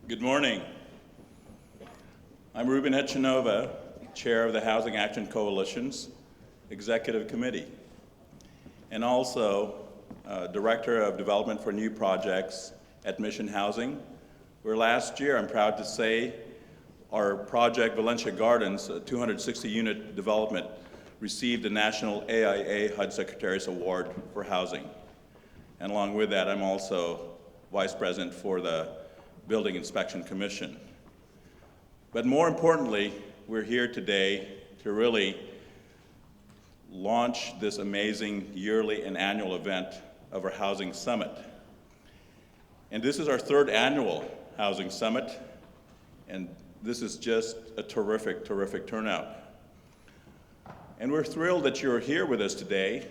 Good morning. I'm Ruben Echanova, Chair of the Housing Action Coalition's Executive Committee, and also Director of Development for New Projects at Mission Housing, where last year, I'm proud to say, our project Valencia Gardens, a 260-unit development, received the National AIA HUD Secretary's Award for Housing. And along with that, I'm also Vice President for the Building Inspection Commission. But more importantly, we're here today to really launch this amazing yearly and annual event of our Housing Summit. And this is our third annual Housing Summit, and this is just a terrific, terrific turnout. And we're thrilled that you're here with us today,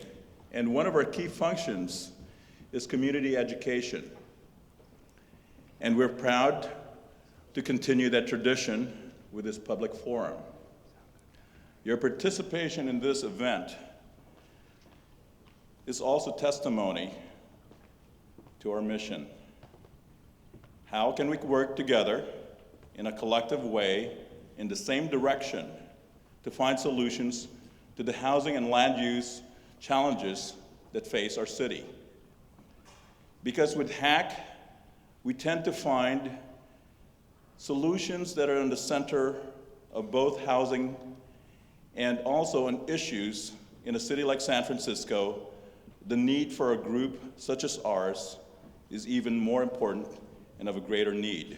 and one of our key functions is community education. And we're proud to continue that tradition with this public forum. Your participation in this event is also testimony to our mission. How can we work together in a collective way in the same direction to find solutions to the housing and land use challenges that face our city? Because with HAC, we tend to find solutions that are in the center of both housing and also on issues in a city like San Francisco. The need for a group such as ours is even more important and of a greater need.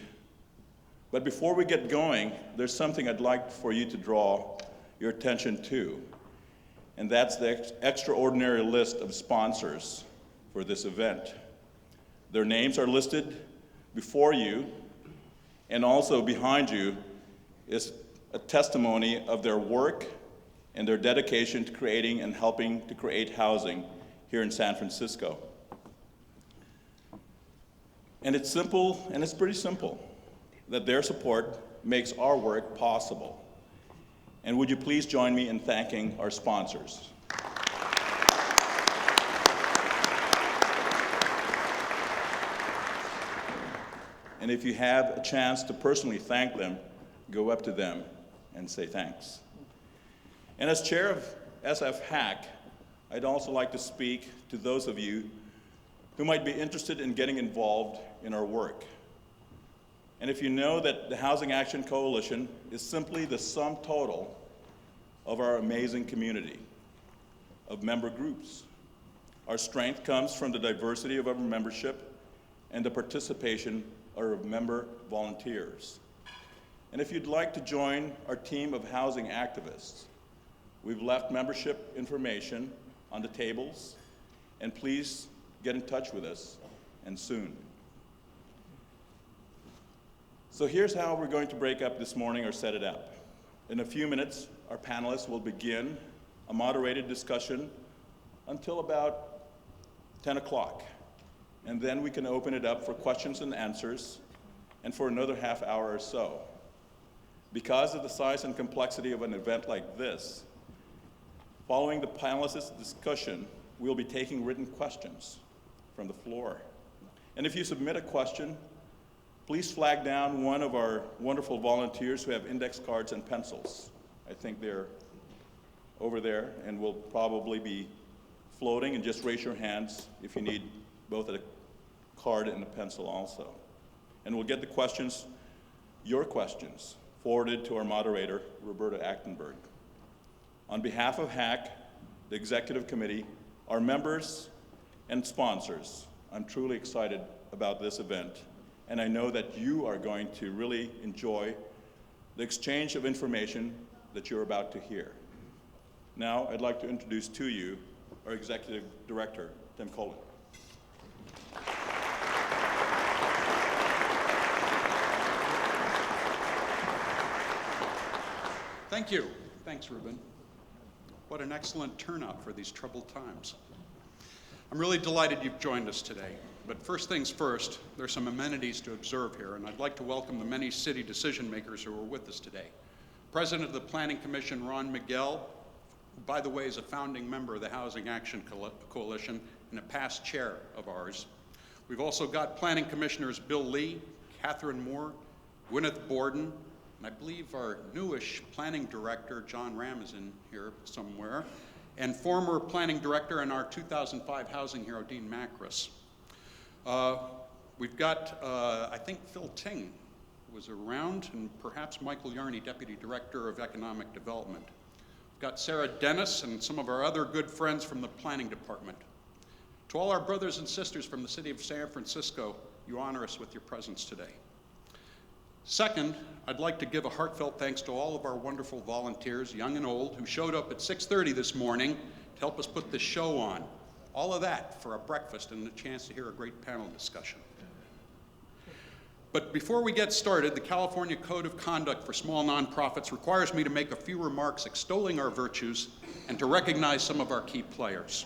But before we get going, there's something I'd like for you to draw your attention to, and that's the extraordinary list of sponsors for this event. Their names are listed before you, and also behind you is a testimony of their work and their dedication to creating and helping to create housing here in San Francisco. And it's simple, and it's pretty simple, that their support makes our work possible. And would you please join me in thanking our sponsors? And if you have a chance to personally thank them, go up to them and say thanks. And as chair of SF-HAC, I'd also like to speak to those of you who might be interested in getting involved in our work. And if you know that the Housing Action Coalition is simply the sum total of our amazing community of member groups. Our strength comes from the diversity of our membership and the participation of member volunteers. And if you'd like to join our team of housing activists, we've left membership information on the tables, and please get in touch with us, and soon. So here's how we're going to break up this morning or set it up. In a few minutes, our panelists will begin a moderated discussion until about 10 o'clock. And then we can open it up for questions and answers, and for another half hour or so. Because of the size and complexity of an event like this, following the panelists' discussion, we'll be taking written questions from the floor. And if you submit a question, please flag down one of our wonderful volunteers who have index cards and pencils. I think they're over there and will probably be floating, and just raise your hands if you need both a card and a pencil also. And we'll get the questions, your questions, forwarded to our moderator, Roberta Achtenberg. On behalf of HAC, the Executive Committee, our members and sponsors, I'm truly excited about this event, and I know that you are going to really enjoy the exchange of information that you're about to hear. Now, I'd like to introduce to you our Executive Director, Timecode. Thank you. Thanks, Ruben. What an excellent turnout for these troubled times. I'm really delighted you've joined us today. But first things first, there's some amenities to observe here, and I'd like to welcome the many city decision makers who are with us today. President of the Planning Commission, Ron Miguel, who, by the way, is a founding member of the Housing Action Coalition and a past chair of ours. We've also got Planning Commissioners Bill Lee, Catherine Moore, Gwyneth Borden, and I believe our newish planning director, John Ram, is in here somewhere, and former planning director and our 2005 housing hero, Dean Macris. We've got, I think Phil Ting was around, and perhaps Michael Yarney, Deputy Director of Economic Development. We've got Sarah Dennis and some of our other good friends from the Planning Department. To all our brothers and sisters from the city of San Francisco, you honor us with your presence today. Second, I'd like to give a heartfelt thanks to all of our wonderful volunteers, young and old, who showed up at 6:30 this morning to help us put this show on. All of that for a breakfast and a chance to hear a great panel discussion. But before we get started, the California Code of Conduct for Small Nonprofits requires me to make a few remarks extolling our virtues and to recognize some of our key players.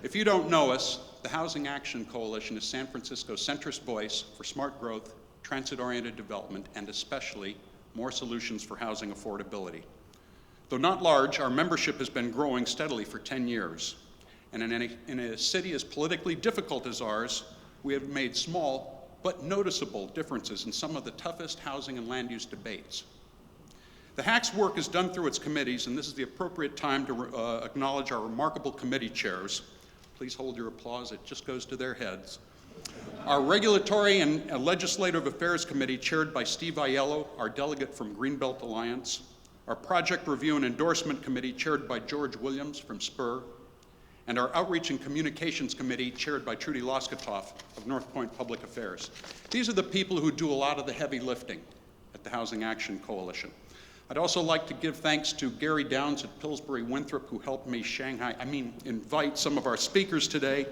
If you don't know us, the Housing Action Coalition is San Francisco's centrist voice for smart growth, transit-oriented development, and especially more solutions for housing affordability. Though not large, our membership has been growing steadily for 10 years. And in a city as politically difficult as ours, we have made small but noticeable differences in some of the toughest housing and land use debates. The HAC's work is done through its committees, and this is the appropriate time to acknowledge our remarkable committee chairs. Please hold your applause, it just goes to their heads. Our Regulatory and Legislative Affairs Committee, chaired by Steve Aiello, our delegate from Greenbelt Alliance. Our Project Review and Endorsement Committee, chaired by George Williams from SPUR. And our Outreach and Communications Committee, chaired by Trudy Loskatoff of North Point Public Affairs. These are the people who do a lot of the heavy lifting at the Housing Action Coalition. I'd also like to give thanks to Gary Downs at Pillsbury Winthrop, who helped me invite some of our speakers today.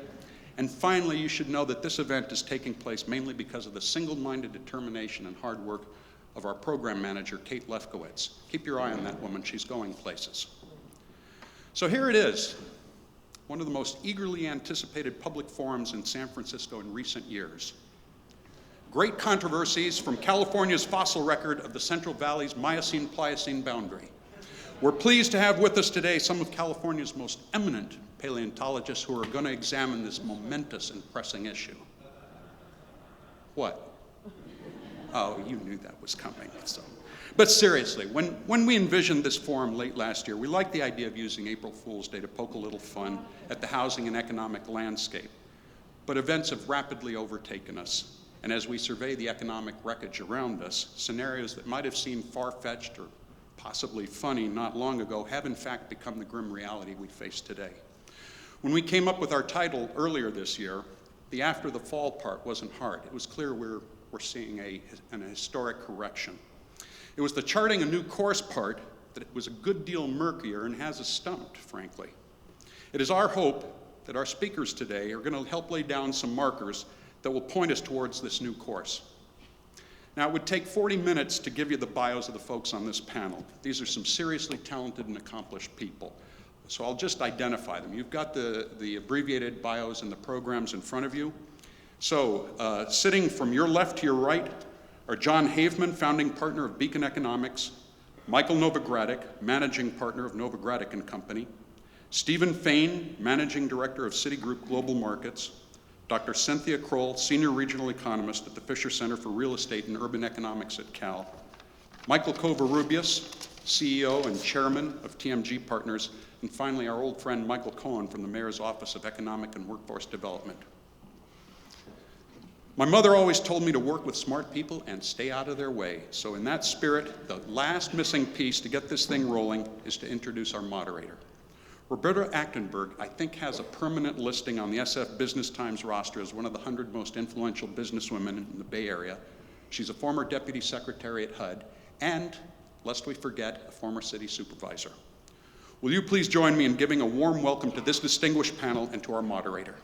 And finally, you should know that this event is taking place mainly because of the single-minded determination and hard work of our program manager, Kate Lefkowitz. Keep your eye on that woman, she's going places. So here it is. One of the most eagerly anticipated public forums in San Francisco in recent years. Great controversies from California's fossil record of the Central Valley's Miocene-Pliocene boundary. We're pleased to have with us today some of California's most eminent paleontologists who are going to examine this momentous and pressing issue. What? Oh, you knew that was coming. So. But seriously, when we envisioned this forum late last year, we liked the idea of using April Fool's Day to poke a little fun at the housing and economic landscape. But events have rapidly overtaken us. And as we survey the economic wreckage around us, scenarios that might have seemed far-fetched or possibly funny not long ago have in fact become the grim reality we face today. When we came up with our title earlier this year, the after the fall part wasn't hard. It was clear we're seeing an historic correction. It was the charting a new course part that it was a good deal murkier and has us stumped, frankly. It is our hope that our speakers today are going to help lay down some markers that will point us towards this new course. Now, it would take 40 minutes to give you the bios of the folks on this panel. These are some seriously talented and accomplished people. So I'll just identify them. You've got the abbreviated bios and the programs in front of you. So sitting from your left to your right are John Haveman, founding partner of Beacon Economics, Michael Novogradic, managing partner of Novogradic and Company, Stephen Fain, managing director of Citigroup Global Markets, Dr. Cynthia Kroll, senior regional economist at the Fisher Center for Real Estate and Urban Economics at Cal, Michael Covarrubias, CEO and chairman of TMG Partners, and finally our old friend Michael Cohen from the Mayor's Office of Economic and Workforce Development. My mother always told me to work with smart people and stay out of their way. So in that spirit, the last missing piece to get this thing rolling is to introduce our moderator. Roberta Achtenberg, I think, has a permanent listing on the SF Business Times roster as one of the 100 most influential businesswomen in the Bay Area. She's a former deputy secretary at HUD and, lest we forget, a former city supervisor. Will you please join me in giving a warm welcome to this distinguished panel and to our moderator?